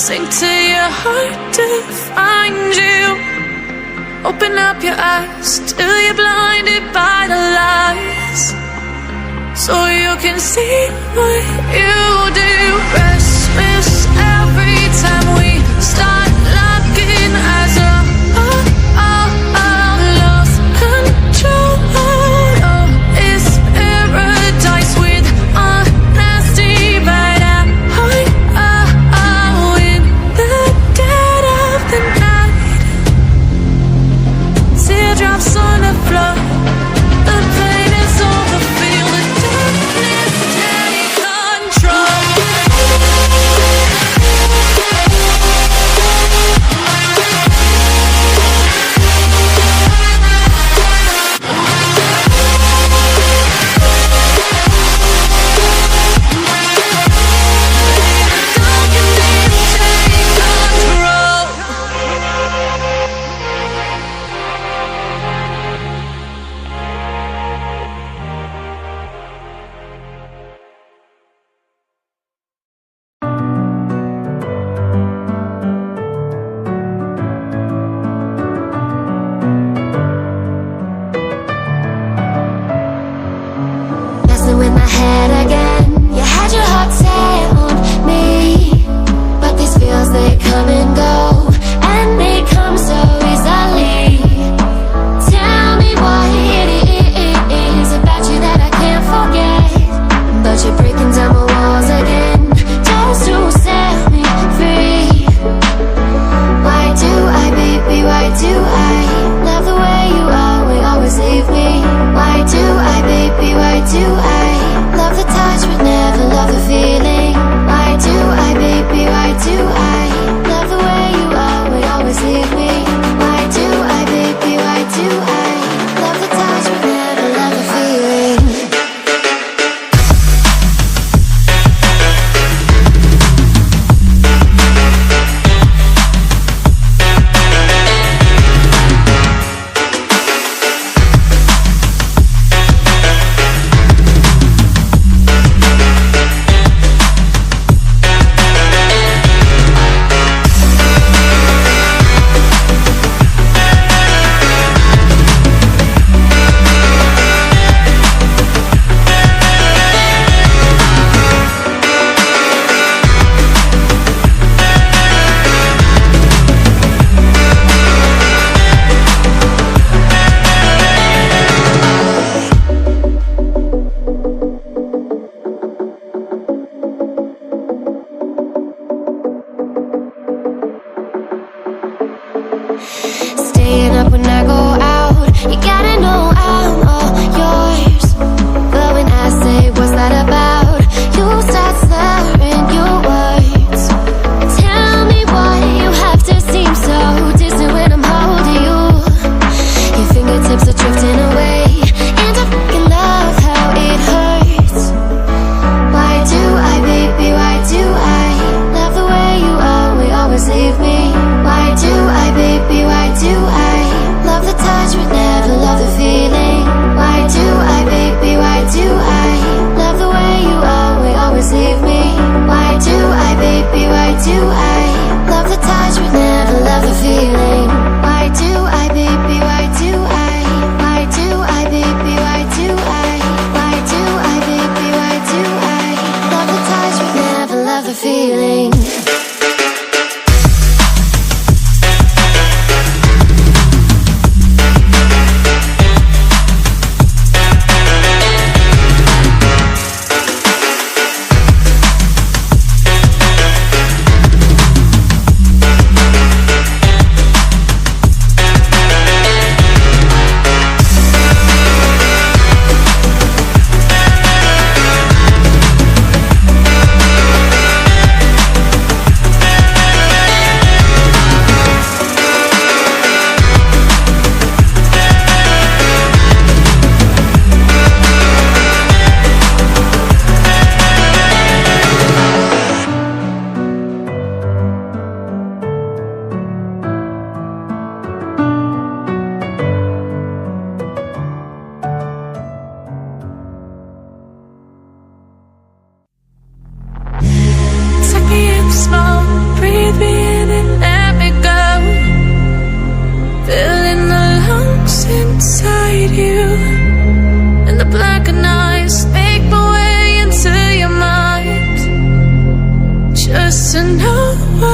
Sink to your heart to find you. Open up your eyes till you're blinded by the lies, so you can see what you do. Restless every time we start locking eyes. Lost control. Oh, it's paradise with honesty, but in the dead of the night. Teardrops on the floor. The pain is over. Feel the darkness take control. In my head again, you had your heart set on me, but these feels, they come and go, and they come so easily. Tell me what it is about you that I can't forget, but you're breaking down my walls again, just to set me free. Why do I, baby, why do I love the way you always leave me? Why do I, baby, why do I love the touch but never love the feeling? Why do I, baby, why do I love the way you always leave me? Why do I, baby, why do I love the touch but never love the feeling? Staying up when I go out, you gotta know I'm all yours. But when I say what's that about, you start slurring your words. Tell me why you have to seem so distant when I'm holding you. Your fingertips are drifting away, and I fucking love how it hurts. Why do I, baby, why do I love the way you always leave me? Why do I, baby, why do I love the touch but never love the feeling? Why do I, baby, why do I love the way you always leave me? Why do I, baby, why do I love the touch but never love the feeling? Why do I, baby, why do I? Why do I, baby, why do I? Why do I, baby, why do I love the touch but never love the feeling?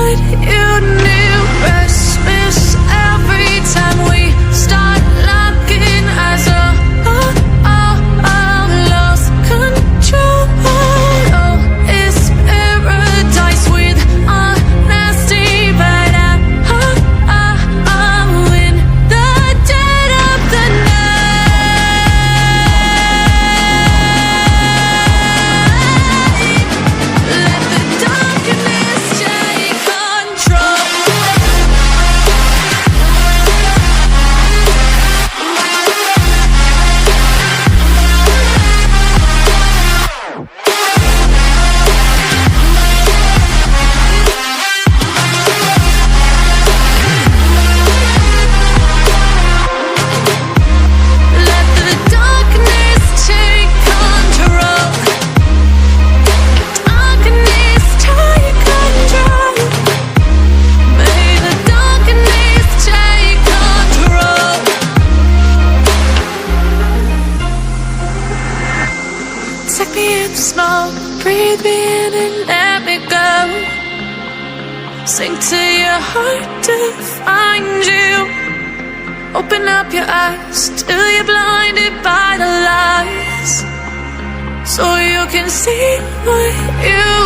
what you knew. Restless every time we start locking eyes. Lost control. Oh, it's paradise with honesty, but I'm in the dead of the night. Let the darkness take control. Let the darkness take control. Darkness take control. May the darkness take control. Take me in the smoke, breathe me in and let me go. Sink to your heart to find you. Open up your eyes till you're blinded by the lies, so you can see what you